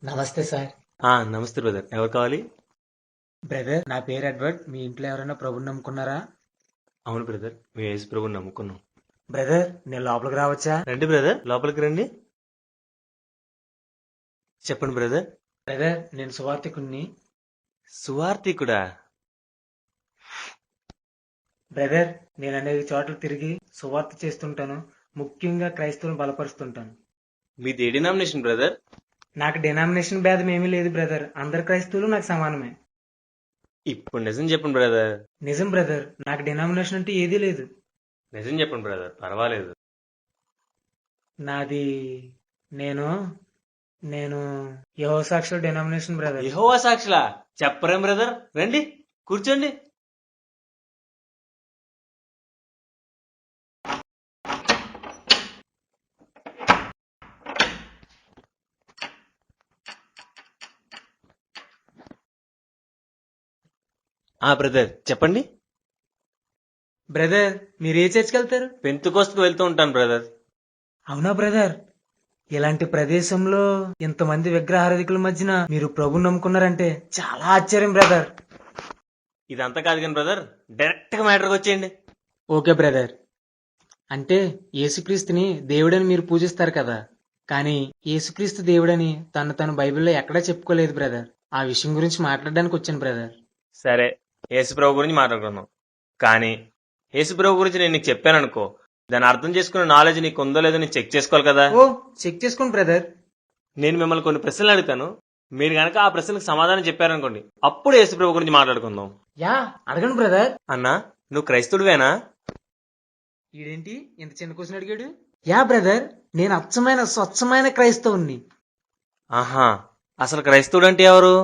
నమస్తే సార్. నమస్తే బ్రదర్. ఎవరు కావాలి? బ్రదర్, నా పేరు ఎడ్వర్డ్. మీ ఇంట్లో ఎవరైనా ప్రభుని నమ్ముకున్నారా? అవును బ్రదర్, మేము యేసు ప్రభుని నమ్ముకున్నాం. బ్రదర్, నేను లోపలికి రావచ్చా? రండి బ్రదర్, లోపలికి రండి. చెప్పండి బ్రదర్. బ్రదర్, నేను సువార్థికుణ్ణి. సువార్థికుడా? బ్రదర్, నేను అనేక చోట్ల తిరిగి సువార్త చేస్తుంటాను. ముఖ్యంగా క్రైస్తవులను బలపరుస్తుంటాను. మీది ఏ డినామినేషన్ బ్రదర్? నాకు డినామినేషన్ భేదం ఏమీ లేదు బ్రదర్. అందరు క్రైస్తవులు నాకు సమానమే. ఇప్పుడు నిజం చెప్పండి బ్రదర్. నిజం బ్రదర్, నాకు డినామినేషన్ అంటే ఏదీ లేదు. నిజం చెప్పండి బ్రదర్, పర్వాలేదు. నాది నేను నేను యెహోవా సాక్షుల డినామినేషన్ బ్రదర్. యెహోవా సాక్షులా? చెప్పరేం బ్రదర్? రండి, కూర్చోండి. బ్రదర్ చెప్పండి. బ్రదర్, మీరు ఏ చర్చికి వెళ్తారు? పెంతుకోస్తుకు వెళ్తూ ఉంటాను బ్రదర్. అవునా బ్రదర్? ఇలాంటి ప్రదేశంలో ఇంతమంది విగ్రహారాధికుల మధ్యన మీరు ప్రభు నమ్ముకున్నారంటే చాలా ఆశ్చర్యం బ్రదర్. ఇదంతా కాదు కానీ బ్రదర్, డైరెక్ట్ గా మ్యాటర్కి వచ్చేయండి. Okay brother. అంటే యేసుక్రీస్తుని దేవుడని మీరు పూజిస్తారు కదా, కానీ యేసుక్రీస్తు దేవుడని తను బైబిల్లో ఎక్కడా చెప్పుకోలేదు బ్రదర్. ఆ విషయం గురించి మాట్లాడడానికి వచ్చాను బ్రదర్. సరే, యేసు ప్రభు గురించి మాట్లాడుకుందాం. కానీ యేసు ప్రభు గురించి నేను నీకు చెప్పాను అనుకో, దాన్ని అర్థం చేసుకునే నాలెడ్జ్ నీకు ఉందో లేదో నేను చెక్ చేసుకోవాలి కదా. ఓ, చెక్ చేసుకోండి బ్రదర్. నేను మిమ్మల్ని కొన్ని ప్రశ్నలు అడుగుతాను. మీరు గనక ఆ ప్రశ్నలకు సమాధానం చెప్పారనుకోండి, అప్పుడు యేసు ప్రభు గురించి మాట్లాడుకుందాం. యా, అడగండి బ్రదర్. అన్నా, నువ్వు క్రైస్తవుడివేనా? ఈడేంటి ఇంత చిన్న క్వశ్చన్ అడిగాడు? యా బ్రదర్, నేను అచ్చమైన స్వచ్ఛమైన క్రైస్తవుణ్ణి. ఆహా, అసలు క్రైస్తవుడు అంటే ఎవరు?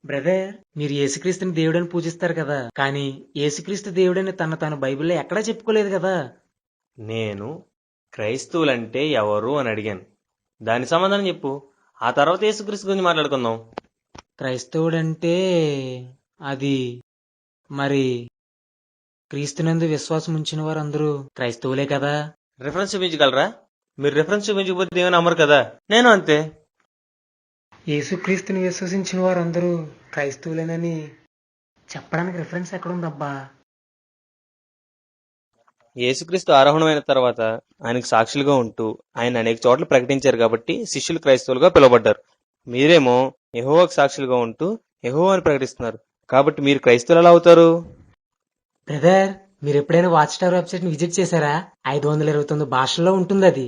బ్రదర్, మీరు యేసుక్రీస్తుని దేవుడని పూజిస్తారు కదా, కానీ యేసుక్రీస్తు దేవుడని తను బైబిల్లో ఎక్కడా చెప్పుకోలేదు కదా. నేను క్రైస్తవులంటే ఎవరు అని అడిగాను. దాని సమాధానం చెప్పు, ఆ తర్వాత యేసుక్రీస్తు గురించి మాట్లాడుకుందాం. క్రైస్తవుడంటే అది మరి క్రీస్తునందు విశ్వాసం ఉంచిన వారందరూ క్రైస్తవులే కదా. రిఫరెన్స్ చూపించగలరా? మీరు రిఫరెన్స్ చూపించకపోతే ఏమైనా నమ్మరు కదా. నేను అంతే. యేసుక్రీస్తుని విశ్వసించిన వారందరూ క్రైస్తవులేనని చెప్పడానికి రిఫరెన్స్ ఎక్కడుందబ్బా? యేసుక్రీస్తు ఆరోహణమైన తర్వాత ఆయనకు సాక్షులుగా ఉంటూ ఆయన అనేక చోట్ల ప్రకటించారు కాబట్టి శిష్యులు క్రైస్తవులుగా పిలువబడ్డారు. మీరేమో యెహోవాకు సాక్షులుగా ఉంటూ యెహోవాను ప్రకటిస్తున్నారు కాబట్టి మీరు క్రైస్తవులు ఎలా అవుతారు? బ్రదర్, మీరు ఎప్పుడైనా వాచ్ టవర్ వెబ్సైట్ ని విజిట్ చేశారా? 529 భాషల్లో ఉంటుంది అది.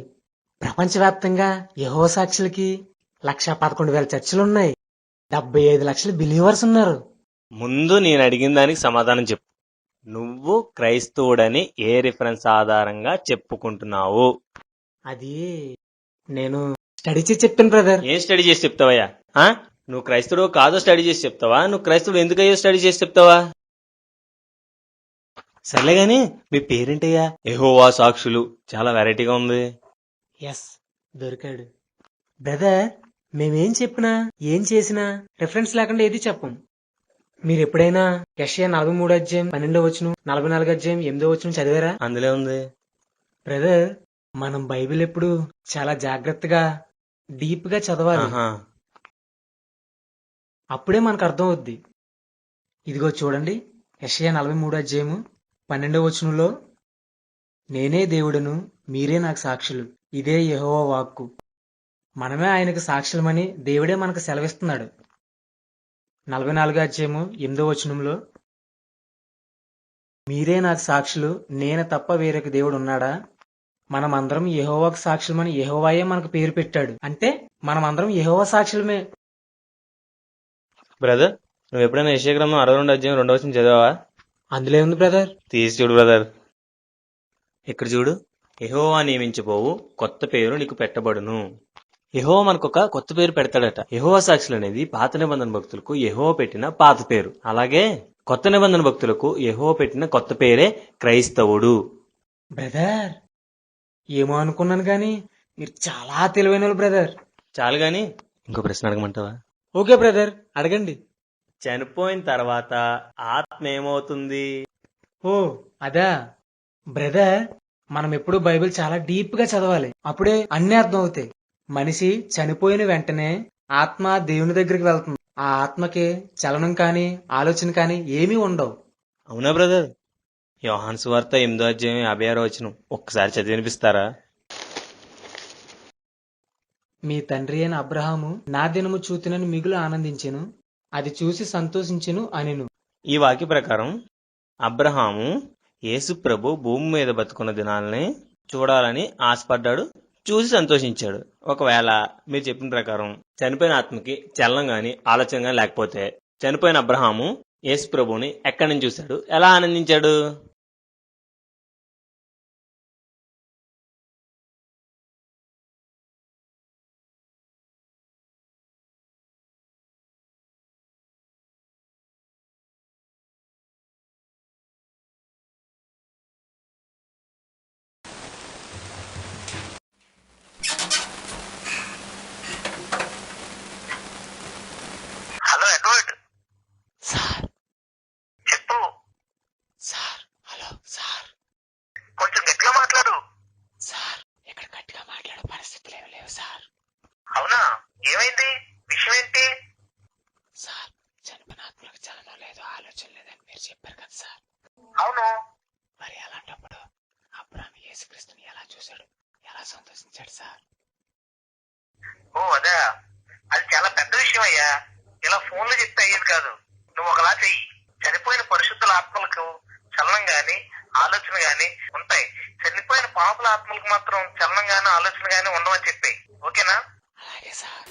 ప్రపంచవ్యాప్తంగా యెహోవా సాక్షులకి 1,11,000 చర్చిలున్నాయి. 75 లక్షల బిలీవర్స్ ఉన్నారు. ముందు నేను అడిగిన దానికి సమాధానం చెప్పు. నువ్వు క్రైస్తవుడని ఏ రిఫరెన్స్ ఆధారంగా చెప్పుకుంటున్నావు? అది నేను స్టడీ చేసి చెప్తాను బ్రదర్. ఏం స్టడీ చేసి చెప్తావయ్యా? నువ్వు క్రైస్తవుడు కాదో స్టడీ చేసి చెప్తావా? నువ్వు క్రైస్తవుడు ఎందుకయ్యో స్టడీ చేసి చెప్తావా? సర్లే గాని మీ పేరేంటయ్యా? యెహోవా సాక్షులు. చాలా వెరైటీగా ఉంది. ఎస్, దొరికాడు. బ్రదర్, మేమేం చెప్పినా ఏం చేసినా రిఫరెన్స్ లేకుండా ఏది చెప్పం. మీరు ఎప్పుడైనా యెషయా 43 అధ్యాయం 12వ వచనం, 44 అధ్యాయం 8వ వచనం చదివారా? అందులో ఉంది. బ్రదర్, మనం బైబిల్ ఎప్పుడు చాలా జాగ్రత్తగా డీప్ గా చదవాలి. అప్పుడే మనకు అర్థం అవుద్ది. ఇదిగో చూడండి, యెషయా 43 అధ్యాయము 12వ వచనంలో, నేనే దేవుడను, మీరే నాకు సాక్షులు, ఇదే యెహోవా వాక్కు. మనమే ఆయనకు సాక్షులమని దేవుడే మనకు సెలవిస్తున్నాడు. 44 అధ్యాయము 8వ వచనంలో, మీరే నాకు సాక్షులు, నేను తప్ప వేరొక దేవుడు ఉన్నాడా? మనమందరం యెహోవాకు సాక్షులమని యెహోవాయే మనకు పేరు పెట్టాడు. అంటే మనమందరం యెహోవా సాక్షులమే. బ్రదర్, నువ్వు ఎప్పుడైనా యెషయా గ్రంథం 62 అధ్యాయం 2వ వచనం చదివావా? అందులో ఉంది బ్రదర్. తీసి చూడు బ్రదర్. ఇక్కడ చూడు, యెహోవా నియమించబోవు కొత్త పేరు నీకు పెట్టబడును. యెహోవా మనకొక కొత్త పేరు పెడతాడట. యెహోవా సాక్షులు అనేది పాత నిబంధన భక్తులకు యెహోవా పెట్టిన పాత పేరు. అలాగే కొత్త నిబంధన భక్తులకు యెహోవా పెట్టిన కొత్త పేరే క్రైస్తవుడు. బ్రదర్, ఏమో అనుకున్నాను గాని మీరు చాలా తెలివైన వాళ్ళు బ్రదర్. చాలు గాని ఇంకో ప్రశ్న అడగమంటావా? ఓకే బ్రదర్, అడగండి. చనిపోయిన తర్వాత ఆత్మ ఏమవుతుంది? ఓ, అదా బ్రదర్, మనం ఎప్పుడు బైబిల్ చాలా డీప్ గా చదవాలి. అప్పుడే అన్ని అర్థం అవుతాయి. మనిషి చనిపోయిన వెంటనే ఆత్మ దేవుని దగ్గరికి వెళ్తుంది. ఆ ఆత్మకి చలనం కానీ ఆలోచన కానీ ఏమీ ఉండవు. అవునా బ్రదర్? యోహాను సువార్త 8:56 ఒక్కసారి చదివి వినిపిస్తారా? మీ తండ్రి అయిన అబ్రహాము నా దినము చూతినని మిగులు ఆనందించెను, అది చూసి సంతోషించెను అనెను. ఈ వాక్య ప్రకారం అబ్రహాము యేసు ప్రభు భూమి మీద బతుకున్న దినాలని చూడాలని ఆశపడ్డాడు, చూసి సంతోషించాడు. ఒకవేళ మీరు చెప్పిన ప్రకారం చనిపోయిన ఆత్మకి చలనం గాని ఆలోచన గాని లేకపోతే చనిపోయిన అబ్రహాము యేసు ప్రభుని ఎక్కడి నుంచి చూశాడు, ఎలా ఆనందించాడు? హలో ఎడ్వర్డ్, సార్ చెప్పు. సార్ హలో సార్ కొంచెం గట్టిగా మాట్లాడు. సార్ ఇక్కడ గట్టిగా మాట్లాడే పరిస్థితులు ఏమి లేవు సార్. అవునా, ఏమైంది? విషయం ఏంటి? సార్ చనిపోయిన ఆత్మలకు చలనం లేదు, ఆలోచన లేదని మీరు చెప్పారు కదా సార్. అవును. మరి అలాంటప్పుడు అబ్రహాం యేసుక్రీస్తుని ఎలా చూశాడు, ఎలా సంతోషించాడు సార్? ఓ అదే, అది చాలా పెద్ద విషయం అయ్యా. ఇలా ఫోన్లో చెప్తే అయ్యేది కాదు. నువ్వు ఒకలా చెయ్యి. చనిపోయిన పరిశుద్ధుల ఆత్మలకు చలనం గాని ఆలోచన గాని ఉంటాయి. చనిపోయిన పాపుల ఆత్మలకు మాత్రం చలనం గాని ఆలోచన గాని ఉండవని చెప్పాయి. ఓకేనా? అలాగే సార్.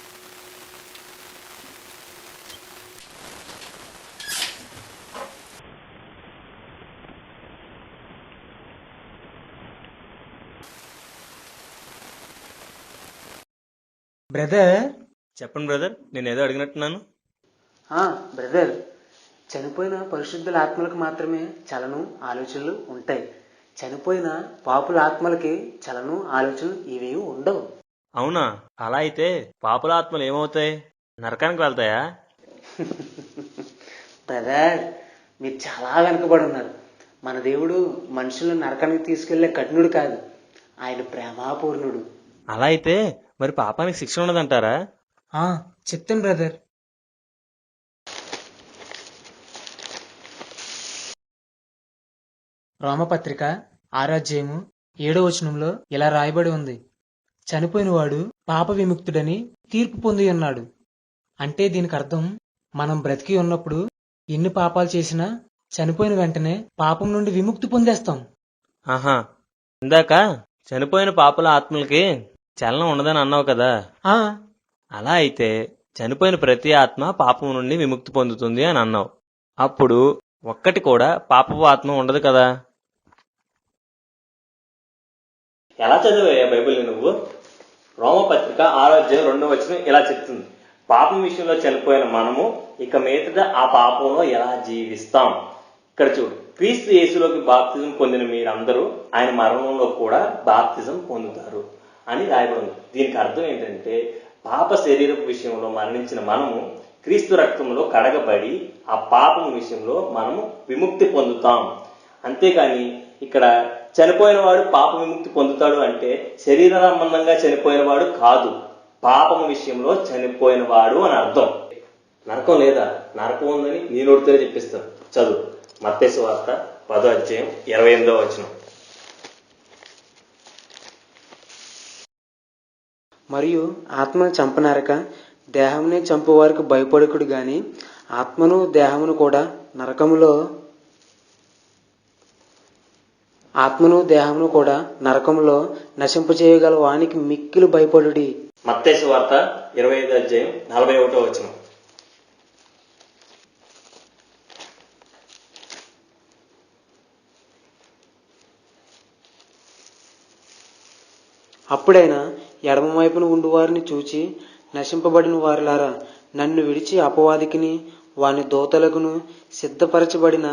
బ్రదర్, చెప్పండి బ్రదర్, నేను ఏదో అడిగినట్టున్నాను. బ్రదర్, చనిపోయిన పరిశుద్ధుల ఆత్మలకు మాత్రమే చలనం ఆలోచనలు ఉంటాయి. చనిపోయిన పాపుల ఆత్మలకి చలనం ఆలోచనలు ఇవి ఉండవు. అవునా? అలా అయితే పాపుల ఆత్మలు ఏమవుతాయి? నరకానికి వెళ్తాయా? బ్రదర్, మీరు చాలా వెనకబడి ఉన్నారు. మన దేవుడు మనుషులను నరకానికి తీసుకెళ్లే కఠినుడు కాదు, ఆయన ప్రేమాపూర్ణుడు. అలా అయితే మరి పాపానికి శిక్ష ఉన్నదంటారా? చెప్తాను బ్రదర్. రోమపత్రిక 6:7 ఇలా రాయబడి ఉంది, చనిపోయినవాడు పాప విముక్తుడని తీర్పు పొంది ఉన్నాడు. అంటే దీనికి అర్థం, మనం బ్రతికి ఉన్నప్పుడు ఎన్ని పాపాలు చేసినా చనిపోయిన వెంటనే పాపం నుండి విముక్తి పొందేస్తాం. ఆహా, ఇందాక చనిపోయిన పాపుల ఆత్మలకి చలనం ఉండదని అన్నావు కదా. అలా అయితే చనిపోయిన ప్రతి ఆత్మ పాపం నుండి విముక్తి పొందుతుంది అని అన్నావు. అప్పుడు ఒక్కటి కూడా పాపపు ఆత్మ ఉండదు కదా. ఎలా చదివా బైబిల్ని నువ్వు? రోమపత్రిక 6:2 ఇలా చెప్తుంది, పాపం విషయంలో చనిపోయిన మనము ఇక మీదట ఆ పాపంలో ఎలా జీవిస్తాం. ఇక్కడ చూడు, క్రీస్తు యేసులోకి బాప్తిజం పొందిన మీరందరూ ఆయన మరణంలో కూడా బాప్తిజం పొందుతారు అని రాయబడి ఉంది. దీనికి అర్థం ఏంటంటే, పాప శరీరపు విషయంలో మరణించిన మనము క్రీస్తు రక్తంలో కడగబడి ఆ పాపం విషయంలో మనము విముక్తి పొందుతాం. అంతేకాని ఇక్కడ చనిపోయిన వాడు పాప విముక్తి పొందుతాడు అంటే శరీర సంబంధంగా చనిపోయిన వాడు కాదు, పాపం విషయంలో చనిపోయిన వాడు అని అర్థం. నరకం లేదా? నరకం ఉందని నీ నోటితోనే చెప్పిస్తాను. చదువు మత్తయి సువార్త 10:28. మరియు ఆత్మను చంపనారక దేహంనే చంపువారికి భయపడకుడు గాని ఆత్మను దేహమును కూడా నరకములో నశింపచేయగల వానికి మిక్కిలి భయపడుడి. మత్తయి సువార్త 25:41. అప్పుడైనా ఎడమ వైపున ఉండు వారిని చూచి, నశింపబడిన వారిలారా, నన్ను విడిచి అపవాదికిని వాని దూతలకును సిద్ధపరచబడిన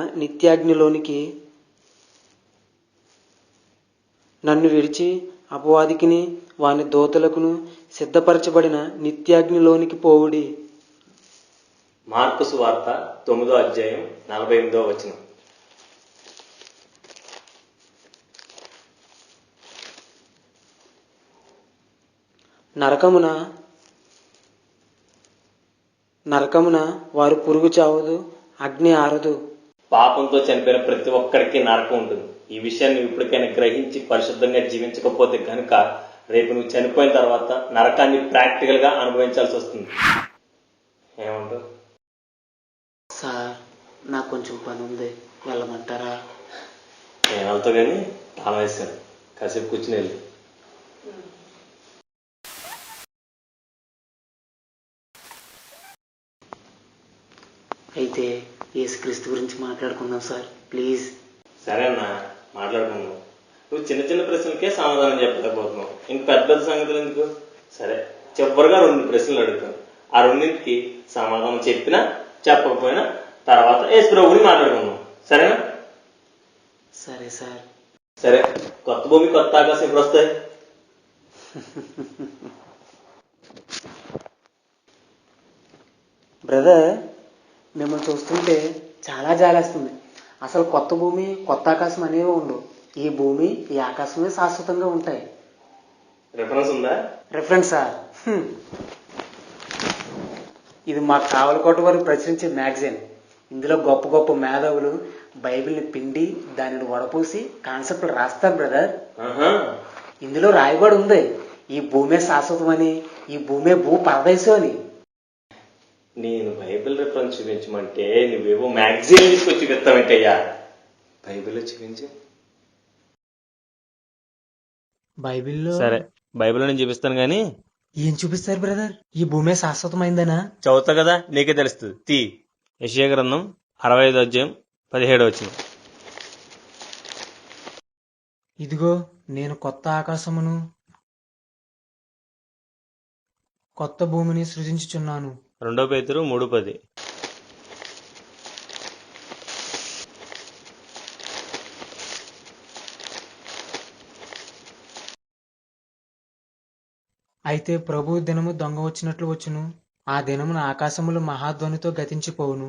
నిత్యాగ్నిలోనికి పోవుడి. మార్కు సువార్త 9:48. నరకమున నరకమున వారు పురుగు చావదు, అగ్ని ఆరదు. పాపంతో చనిపోయిన ప్రతి ఒక్కరికి నరకం ఉంటుంది. ఈ విషయాన్ని నువ్వు ఇప్పటికైనా గ్రహించి పరిశుద్ధంగా జీవించకపోతే కనుక రేపు నువ్వు చనిపోయిన తర్వాత నరకాన్ని ప్రాక్టికల్ గా అనుభవించాల్సి వస్తుంది. ఏమంటావు? సార్, నాకు కొంచెం పని ఉంది, వెళ్ళమంటారా? నేను వెళ్తావు కానీ తాళం వేస్తాను, కాసేపు కూర్చుని వెళ్ళి. అయితే యేసుక్రీస్తు గురించి మాట్లాడుకుందాం సార్, ప్లీజ్. సరే అన్న, మాట్లాడుకుందాం. నువ్వు చిన్న చిన్న ప్రశ్నలకే సమాధానం చెప్పలేకపోతున్నావు, ఇంక పెద్ద పెద్ద సంగతులు ఎందుకు? సరే, చివరిగా 2 ప్రశ్నలు అడుగుతాను. ఆ రెండింటికి సమాధానం చెప్పినా చెప్పకపోయినా తర్వాత యేసు ప్రభు గురించి మాట్లాడుకుందాం. సరేనా? సరే సార్. సరే, కొత్త భూమి కొత్త ఆకాశం ఎప్పుడు వస్తాయి? బ్రదర్, మిమ్మల్ని చూస్తుంటే చాలా జాలేస్తుంది. అసలు కొత్త భూమి కొత్త ఆకాశం అనేవి ఉండవు. ఈ భూమి ఈ ఆకాశమే శాశ్వతంగా ఉంటాయి. రిఫరెన్స్ ఉందా? రిఫరెన్సా? ఇది మా కావలకోట వారు ప్రచురించే మ్యాగజైన్. ఇందులో గొప్ప గొప్ప మేధావులు బైబిల్ని పిండి దానిని వడపోసి కాన్సెప్ట్లు రాస్తారు బ్రదర్. ఇందులో రాయబడి ఉంది, ఈ భూమే శాశ్వతమని, ఈ భూమే భూ పరదేశం అని. నేను బైబిల్ రిఫరెన్స్ చూపించమంటే నువ్వేవో మ్యాగజైన్ తీసుకొచ్చి చూపిస్తావంటయ్యా. బైబిల్లో చూపించు. బైబిల్లో? సరే, బైబిల్లో నేను చూపిస్తాను గానీ. ఏం చూపిస్తారు బ్రదర్? ఈ భూమే శాశ్వతమైందనా? చదువుతా కదా, నీకే తెలుస్తుంది. తీ. యెషయా గ్రంథం 65వ అధ్యాయం 17వ వచనం. ఇదిగో నేను కొత్త ఆకాశమును కొత్త భూమిని సృజించుచున్నాను. 2 పేతురు 3:10. అయితే ప్రభు దినము దొంగ వచ్చినట్లు వచ్చును. ఆ దినమున ఆకాశములు మహాధ్వనితో గతించిపోవును,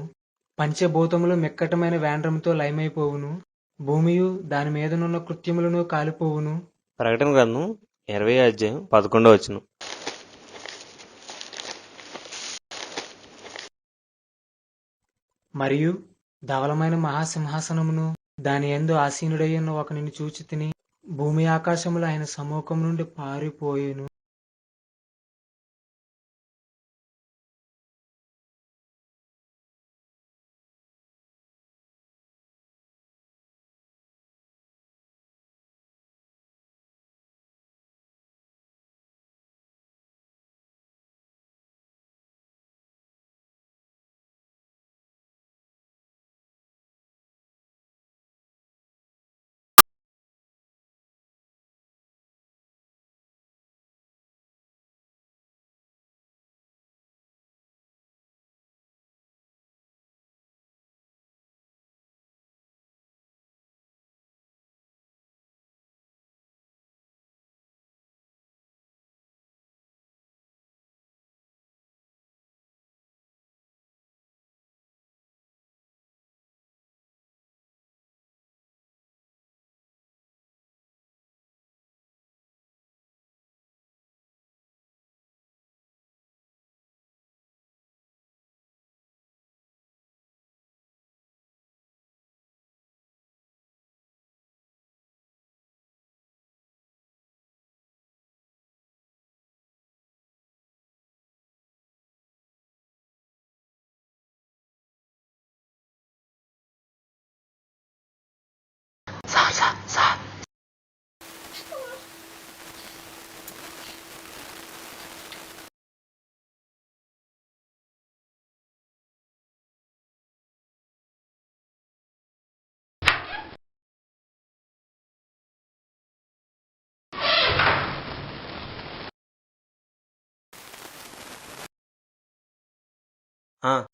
పంచభూతములు మిక్కటమైన వేండ్రముతో లయమైపోవును, భూమియు దాని మీదనున్న కృత్యములను కాలిపోవును. ప్రకటన గ్రంథం 20వ అధ్యాయం 11వ వచనం. మరియు ధవలమైన మహాసింహాసనమును దాని యందు ఆసీనుడై ఉన్న ఒకనిని చూచి తిని, భూమి ఆకాశములు ఆయన సముఖం నుండి పారిపోయెను.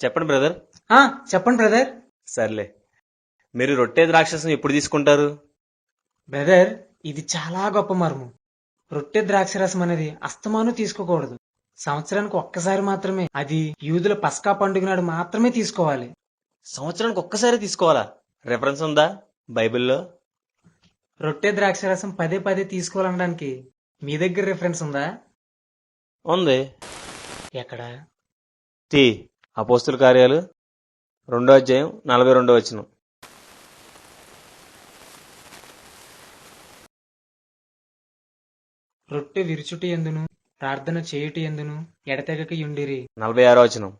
చెప్పండి బ్రదర్. చెప్పండి బ్రదర్. సర్లే, మీరు రొట్టె ద్రాక్షరసం ఎప్పుడు తీసుకుంటారు? బ్రదర్, ఇది చాలా గొప్ప మర్మం. రొట్టె ద్రాక్షరసం అనేది అస్తమాను తీసుకోకూడదు. సంవత్సరానికి ఒక్కసారి మాత్రమే, అది యూదుల పస్కా పండుగ నాడు మాత్రమే తీసుకోవాలి. సంవత్సరానికి ఒక్కసారి తీసుకోవాలా? రిఫరెన్స్ ఉందా బైబిల్లో? రొట్టె ద్రాక్షరసం పదే పదే తీసుకోవాలనడానికి మీ దగ్గర రిఫరెన్స్ ఉందా? ఉంది. ఎక్కడ? టీ అపోస్తుల కార్యాలు 2వ అధ్యాయం 42వ వచనం. రొట్టె విరుచుటి ఎందును ప్రార్థన చేయుటి ఎందును ఎడతెగక యుండిరి. 46వ వచనం.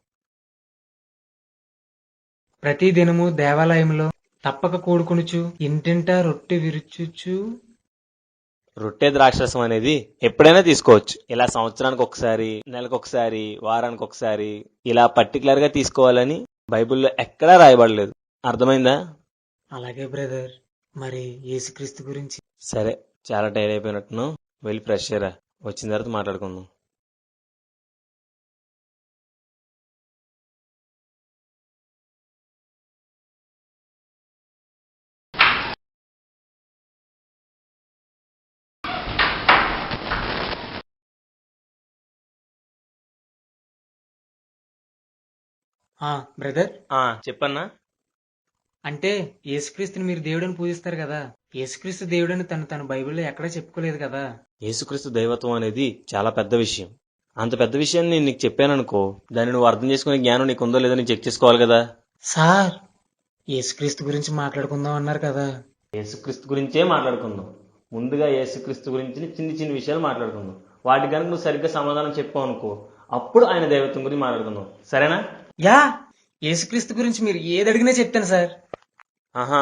ప్రతి దినము దేవాలయములో తప్పక కూడుకొనుచు ఇంటింటా రొట్టె విరుచుచు. రొట్టె ద్రాక్షరసం అనేది ఎప్పుడైనా తీసుకోవచ్చు. ఇలా సంవత్సరానికి ఒకసారి, నెలకు ఒకసారి, వారానికి ఒకసారి ఇలా పర్టికులర్ గా తీసుకోవాలని బైబిల్లో ఎక్కడా రాయబడలేదు. అర్థమైందా? అలాగే బ్రదర్. మరి యేసుక్రీస్తు గురించి? సరే, చాలా టైర్ అయిపోయినట్టును, వెళ్ళి ఫ్రెష్ అయ్యరా. వచ్చిన తర్వాత మాట్లాడుకుందాం. బ్రదర్, చెప్పన్నా. అంటే యేసుక్రీస్తుని మీరు దేవుడని పూజిస్తారు కదా, యేసుక్రీస్తు దేవుడని తను బైబిల్లో ఎక్కడా చెప్పుకోలేదు కదా. యేసుక్రీస్తు దైవత్వం అనేది చాలా పెద్ద విషయం. అంత పెద్ద విషయాన్ని నేను నీకు చెప్పాననుకో, దాన్ని నువ్వు అర్థం చేసుకునే జ్ఞానం నీకు ఉందో లేదో నీకు చెక్ చేసుకోవాలి కదా. సార్, యేసుక్రీస్తు గురించి మాట్లాడుకుందాం అన్నారు కదా. యేసుక్రీస్తు గురించే మాట్లాడుకుందాం. ముందుగా యేసుక్రీస్తు గురించి చిన్ని చిన్ని విషయాలు మాట్లాడుకుందాం. వాటి కనుక నువ్వు సరిగ్గా సమాధానం చెప్పావు అనుకో, అప్పుడు ఆయన దైవత్వం గురించి మాట్లాడుకుందాం. సరేనా? యా, యేసుక్రీస్తు గురించి మీరు ఏది అడిగినా చెప్తాను సార్. ఆహా,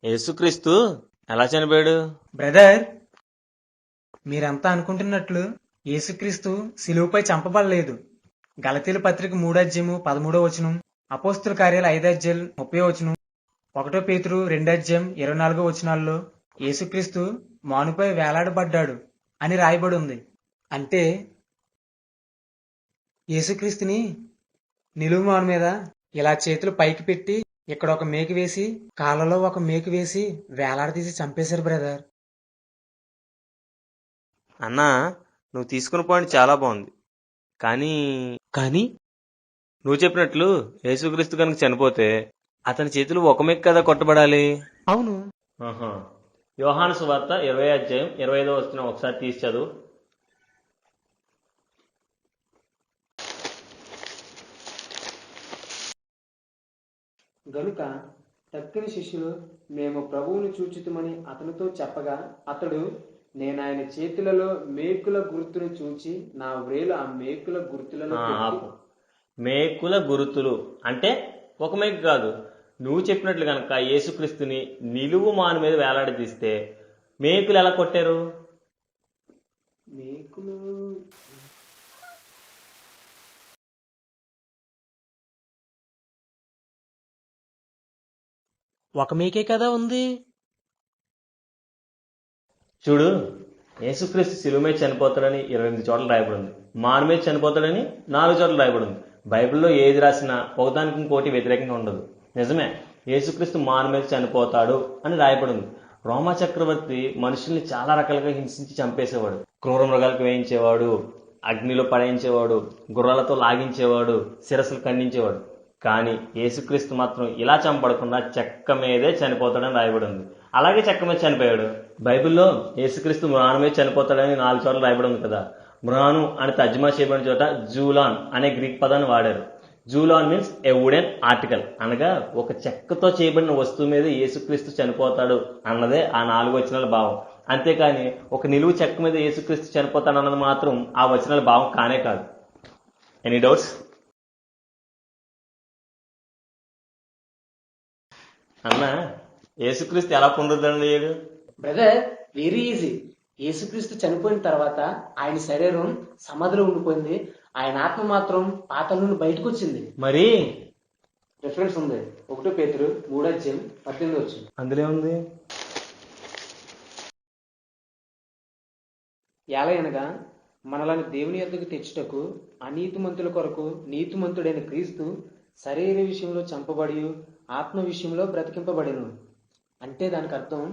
యేసుక్రీస్తు ఎలా చనిపోయాడు? బ్రదర్, మీరంతా అనుకుంటున్నట్లు యేసుక్రీస్తు శిలువపై చంపబడలేదు. గలతీల పత్రిక 3వ అధ్యాయము 13వ వచనం, అపోస్తుల కార్యాలు 5వ అధ్యాయం 30వ వచనం, 1 పేతురు 2వ అధ్యాయం 24వ వచనాల్లో యేసుక్రీస్తు మానుపై వేలాడబడ్డాడు అని రాయబడి ఉంది. అంటే యేసుక్రీస్తుని నిలువు మాను మీద ఇలా చేతులు పైకి పెట్టి ఇక్కడ ఒక మేకు వేసి కాళ్ళలో ఒక మేకు వేసి వేలాడదీసి చంపేశారు బ్రదర్. అన్నా, నువ్వు తీసుకున్న పాయింట్ చాలా బాగుంది. కానీ కానీ నువ్వు చెప్పినట్లు యేసుక్రీస్తు కనుక చనిపోతే అతని చేతులు ఒక మెక్కు కదా కొట్టబడాలి. అవును. యోహాను సువార్త 20వ అధ్యాయం 25వ వచనం ఒకసారి తీసి చదువు. గనుక తక్కిన శిష్యులు మేము ప్రభువును చూచుతుమని అతనితో చెప్పగా అతడు, నేను ఆయన చేతులలో మేకుల గుర్తును చూచి నా వ్రేలు ఆ మేకుల గుర్తులను పెట్టి. మేకుల గుర్తులు అంటే ఒక మేకు కాదు. నువ్వు చెప్పినట్లు కనుక యేసుక్రీస్తుని నిలువు మాను మీద వేలాడదీస్తే మేకులు ఎలా కొట్టారు? మేకులు ఒక మేకే కదా ఉంది. చూడు, యేసుక్రీస్తు శిలువ మీద చనిపోతాడని 28 చోట్ల రాయబడింది. మాను మీద చనిపోతాడని 4 చోట్ల రాయబడింది. బైబిల్లో ఏది రాసినా ఒకదానికి ఇంకోటి వ్యతిరేకంగా ఉండదు. నిజమే, యేసుక్రీస్తు మాను మీద చనిపోతాడు అని రాయబడింది. రోమా చక్రవర్తి మనుషుల్ని చాలా రకాలుగా హింసించి చంపేసేవాడు. క్రూర మృగాలకు వేయించేవాడు, అగ్నిలో పడేయించేవాడు, గుర్రాలతో లాగించేవాడు, శిరస్సులు ఖండించేవాడు. కానీ యేసుక్రీస్తు మాత్రం ఇలా చంపడకుండా చెక్క మీదే చనిపోతాడని రాయబడి ఉంది. అలాగే చెక్క మీద చనిపోయాడు. బైబిల్లో యేసుక్రీస్తు మ్రాను మీద చనిపోతాడని 4 చోట్ల రాయబడి ఉంది కదా. మ్రాను అని తర్జుమా చేయబడిన చోట జూలాన్ అనే గ్రీక్ పదాన్ని వాడారు. జూలాన్ మీన్స్ ఏ వుడెన్ ఆర్టికల్, అనగా ఒక చెక్కతో చేయబడిన వస్తువు మీద యేసుక్రీస్తు చనిపోతాడు అన్నదే ఆ 4 వచనాల భావం. అంతేకాని ఒక నిలువు చెక్క మీద యేసుక్రీస్తు చనిపోతాడు అన్నది మాత్రం ఆ వచనాల భావం కానే కాదు. Any doubts? అన్నా, యేసుక్రీస్తు ఎలా పునరుద్ధరణ అయ్యాడు? Brother, very easy. యేసుక్రీస్తు చనిపోయిన తర్వాత ఆయన శరీరం సమాధిలో ఉండిపోయింది, ఆయన ఆత్మ మాత్రం పాతాళం నుండి బయటకు వచ్చింది. మరి రిఫరెన్స్ ఉంది, 1 పేతురు 3వ అధ్యాయం 18వ వచనం. అందులో ఉంది, ఎలాగనగా మనలను దేవుని యొద్దకు తెచ్చుటకు అనీతిమంతుల కొరకు నీతిమంతుడైన క్రీస్తు శరీర విషయంలో చంపబడి ఆత్మ విషయంలో బ్రతికింపబడిను. అంటే దానికి అర్థం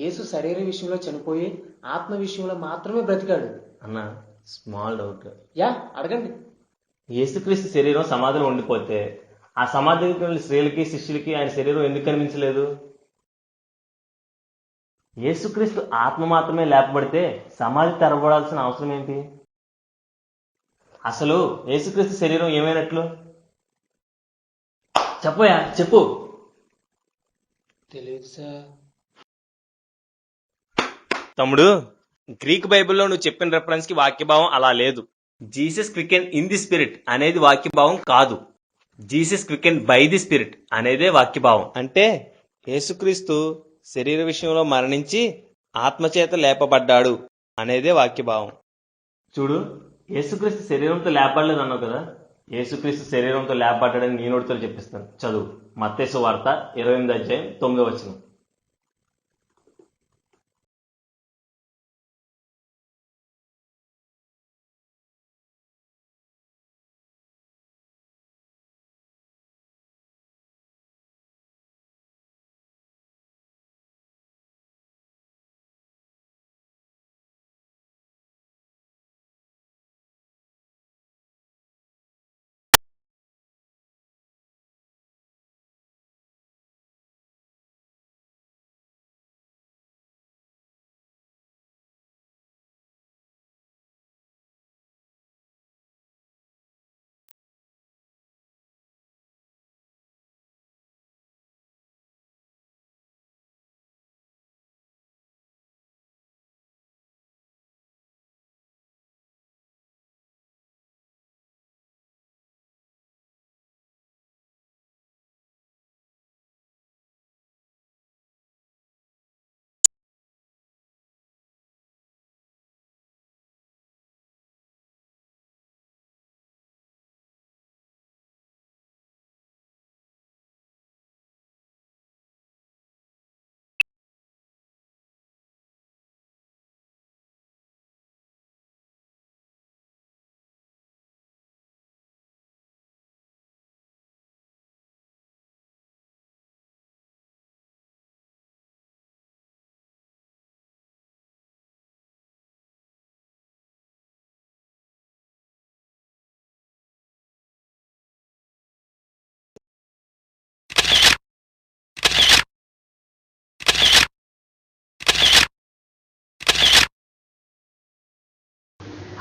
యేసు శరీర విషయంలో చనిపోయి ఆత్మ విషయంలో మాత్రమే బ్రతికాడు. అన్న స్మాల్ డౌట్. యా, అడగండి. యేసుక్రీస్తు శరీరం సమాధిలో ఉండిపోతే ఆ సమాధికి వెళ్ళిన స్త్రీలకి శిష్యులకి ఆయన శరీరం ఎందుకు కనిపించలేదు? యేసుక్రీస్తు ఆత్మ మాత్రమే లేపబడితే సమాధి తెరబడాల్సిన అవసరం ఏంటి? అసలు యేసుక్రీస్తు శరీరం ఏమైనట్లు? చెప్పయా, చెప్పు. తెలియదు సార్. తమ్ముడు, గ్రీక్ బైబిల్లో నువ్వు చెప్పిన రెఫరెన్స్ కి వాక్యభావం అలా లేదు. Jesus quicken in the spirit అనేది వాక్యభావం కాదు. Jesus quicken by the spirit అనేదే వాక్యభావం. అంటే యేసుక్రీస్తు శరీర విషయంలో మరణించి ఆత్మచేత లేపబడ్డాడు అనేదే వాక్యభావం. చూడు, యేసుక్రీస్తు శరీరంతో లేపబడలేదు అన్నావు కదా. యేసుక్రీస్తు శరీరంతో లేపబడ్డాడని నీ నోటితో చెప్పిస్తాను. చదువు మత్తయి సువార్త 28:9.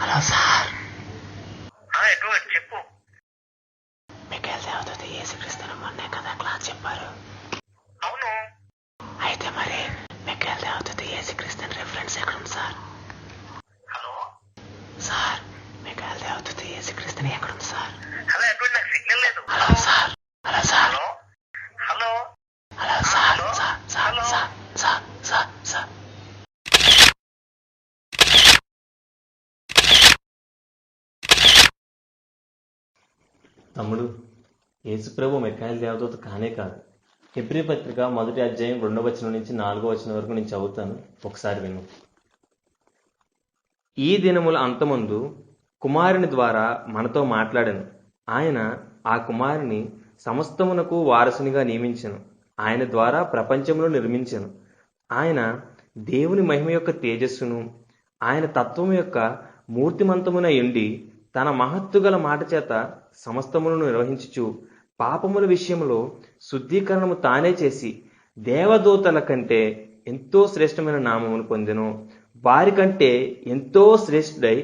Hello sir. ఎడ్వర్డ్ చెప్పు. మిఖాయేల్ దేవదూత యేసుక్రీస్తుని మొన్నే కదా క్లాస్ చెప్పారు. అవును. అయితే మరి మిఖాయేల్ దేవదూత యేసుక్రీస్తుని రిఫరెన్స్ ఎక్కడుంది సార్? హలో సార్, మిఖాయేల్ దేవదూత యేసుక్రీస్తుని ఎక్కడుంది సార్? హలో ఎడ్వర్డ్, నాకు సిగ్నల్ లేదు. Hello sir. Hello sir. Hello hello hello sir. Hello sir sir hello sir sir sir sir. తమ్ముడు, యేసుప్రభు మిఖాయేల్ దేవదూత కానే కాదు. హెబ్రీ పత్రిక 1:2 వరకు నేను చదువుతాను, ఒకసారి విను. ఈ దినముల అంతమందు కుమారుని ద్వారా మనతో మాట్లాడెను. ఆయన ఆ కుమారుని సమస్తమునకు వారసునిగా నియమించెను. ఆయన ద్వారా ప్రపంచమును నిర్మించెను. ఆయన దేవుని మహిమ యొక్క తేజస్సును, ఆయన తత్వము యొక్క మూర్తిమంతమున ఎండి తన మహత్తుగల మాట చేత సమస్తమును నిర్వహించుచు పాపముల విషయంలో శుద్ధీకరణము తానే చేసి దేవదూతల కంటే ఎంతో శ్రేష్టమైన నామమును పొందెను. వారి కంటే ఎంతో శ్రేష్ఠుడై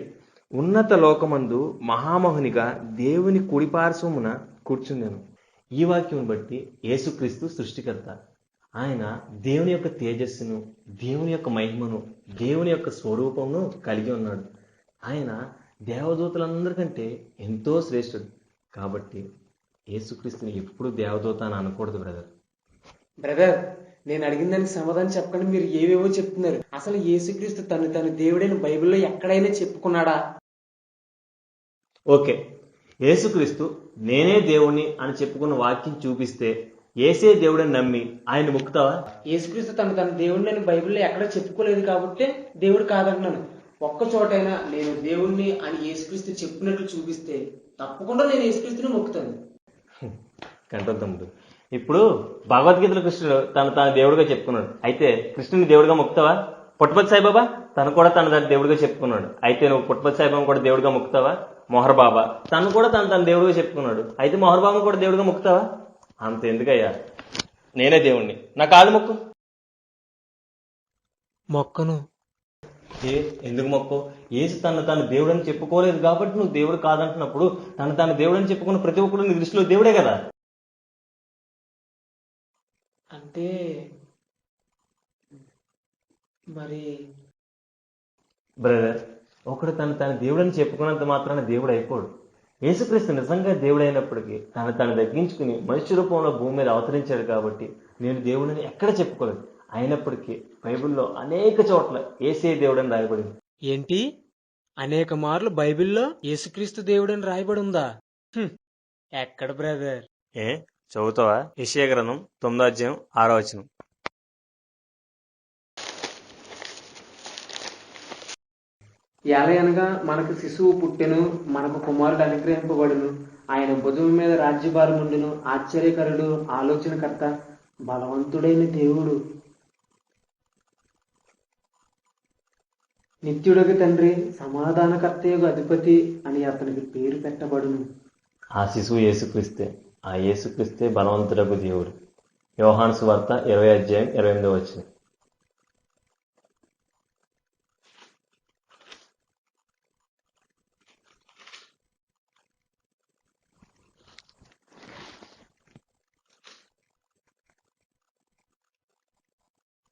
ఉన్నత లోకమందు మహామహునిగా దేవుని కుడిపార్శ్వమున కూర్చుందెను. ఈ వాక్యం బట్టి యేసుక్రీస్తు సృష్టికర్త. ఆయన దేవుని యొక్క తేజస్సును, దేవుని యొక్క మహిమను, దేవుని యొక్క స్వరూపమును కలిగి ఉన్నాడు. ఆయన దేవదూతలందరికంటే ఎంతో శ్రేష్ఠుడు. కాబట్టి యేసుక్రీస్తుని ఎప్పుడు దేవదూత అని అనకూడదు బ్రదర్. బ్రదర్, నేను అడిగిన దానికి సమాధానం చెప్పకుండా మీరు ఏవేవో చెప్తున్నారు. అసలు యేసుక్రీస్తు తను దేవుడైన బైబిల్లో ఎక్కడైనా చెప్పుకున్నాడా? ఓకే, యేసుక్రీస్తు నేనే దేవుణ్ణి అని చెప్పుకున్న వాక్యం చూపిస్తే ఏసే దేవుడని నమ్మి ఆయన ముక్కుతావా? యేసుక్రీస్తు తన దేవుడిని అని బైబిల్లో ఎక్కడ చెప్పుకోలేదు కాబట్టి దేవుడు కాదంటున్నాను. ఒక్క చోటైనా నేను దేవుణ్ణి అని యేసుక్రీస్తు చెప్పినట్లు చూపిస్తే తప్పకుండా నేను యేసుక్రీస్తుని మొక్కుతాను. కంటోం తమ్ముడు, ఇప్పుడు భగవద్గీతలో కృష్ణుడు తన దేవుడిగా చెప్పుకున్నాడు. అయితే కృష్ణుని దేవుడిగా మొక్కుతావా? పుట్టపతి సాయిబాబా తను కూడా తన దేవుడిగా చెప్పుకున్నాడు. అయితే నువ్వు పుట్టపతి సాయిబాబా కూడా దేవుడిగా మొక్కుతావా? మొహర్ బాబా తను కూడా తన దేవుడిగా చెప్పుకున్నాడు. అయితే మొహర్ బాబాను కూడా దేవుడిగా మొక్కుతావా? అంత ఎందుకయ్యా, నేనే దేవుణ్ణి, నా కాలు మొక్కు. మొక్కను. ఏ ఎందుకు మొక్కో? యేసు తను దేవుడు అని చెప్పుకోలేదు కాబట్టి నువ్వు దేవుడు కాదంటున్నప్పుడు తను దేవుడు అని చెప్పుకున్న ప్రతి ఒక్కడు నీ దృష్టిలో దేవుడే కదా. అంటే మరి బ్రదర్, ఒకడు తను దేవుడు అని చెప్పుకున్నంత మాత్రాన దేవుడు అయిపోడు. యేసుక్రీస్తు నిజంగా దేవుడు అయినప్పటికీ తను తగ్గించుకుని మనుష్య రూపంలో భూమి మీద అవతరించాడు కాబట్టి నేను దేవుడిని ఎక్కడ చెప్పుకోలేదు. అయినప్పటికీ బైబిల్లో అనేక చోట్ల యేసే దేవుడని రాయబడింది. ఏంటి, అనేక మార్లు బైబిల్లో యేసుక్రీస్తు దేవుడని రాయబడి ఉందా? ఎక్కడ బ్రదర్? ఏ చదువుతావా? యెషయా గ్రంథం 9వ అధ్యాయం 6వ వచనం. ఏలయనగా మనకు శిశువు పుట్టెను, మనకు కుమారుడు అనుగ్రహింపబడును, ఆయన భుజం మీద రాజ్యభారం ఉండును, ఆశ్చర్యకరుడు, ఆలోచనకర్త, బలవంతుడైన దేవుడు, నిత్యుడగు తండ్రి, సమాధానకర్తయగు అధిపతి అని అతనికి పేరు పెట్టబడును. ఆ శిశువు యేసుక్రీస్తే. ఆ యేసుక్రీస్తే బలవంతుడగు దేవుడు. యోహాను సువార్త 20వ అధ్యాయం 28వ వచనం.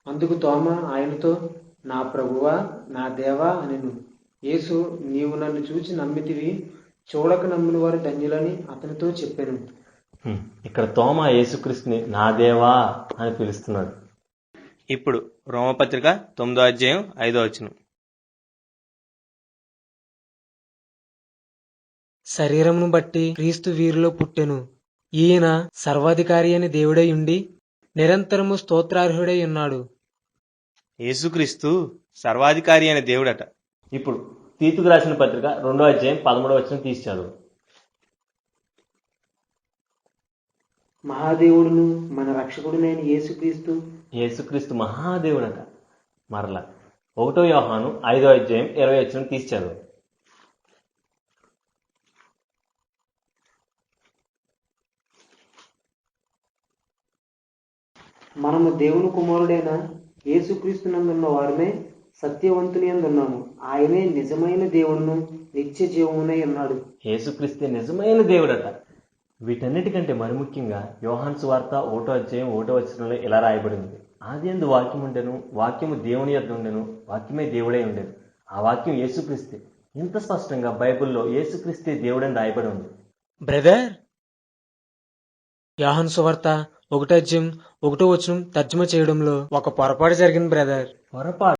అందుకు తోమ ఆయనతో, నా ప్రభువా, నా దేవా అనెను. యేసు, నీవు నన్ను చూచి నమ్మితివి, చూడక నమ్మిన వారు ధన్యులని అతనితో చెప్పాను. ఇక్కడ తోమ యేసుక్రీస్తుని నా దేవా అని పిలుస్తున్నాడు. ఇప్పుడు రోమపత్రిక 9వ అధ్యాయం 5వ వచనం. శరీరమును బట్టి క్రీస్తు వీరిలో పుట్టెను. ఈయన సర్వాధికారి అని దేవుడై ఉండి నిరంతరము స్తోత్రార్హుడై ఉన్నాడు. యేసుక్రీస్తు సర్వాధికారి అనే దేవుడట. ఇప్పుడు తీతుకు రాసిన పత్రిక 2వ అధ్యాయం 13వ వచనం తీసి చదువు. మహాదేవుడును మన రక్షకుడునైన యేసుక్రీస్తు మహాదేవుడట. మరలా 1వ యోహాను 5వ అధ్యాయం 20వ వచనం తీసి చదువు. మనము దేవుని కుమారుడైన యేసుక్రీస్తునందున్న వారమే సత్యవంతుని అందున్నాము. ఆయనే నిజమైన దేవుడును నిత్య జీవమునై ఉన్నాడు. యేసుక్రీస్తే నిజమైన దేవుడట. వీటన్నిటికంటే మరి ముఖ్యంగా యోహాను సువార్త 1వ అధ్యాయం 1వ వచనంలో ఇలా రాయబడింది, ఆదియందు వాక్యం ఉండెను, వాక్యము దేవుని యొద్ద ఉండెను, వాక్యమే దేవుడై ఉండెను. ఆ వాక్యం యేసుక్రీస్తే. ఇంత స్పష్టంగా బైబిల్లో యేసుక్రీస్తే దేవుడని రాయబడి ఉంది. బ్రదర్, యోహాను సువార్త 1వ అధ్యాయం 1వ వచనం తర్జుమా చేయడంలో ఒక పొరపాటు జరిగింది బ్రదర్. పొరపాటు?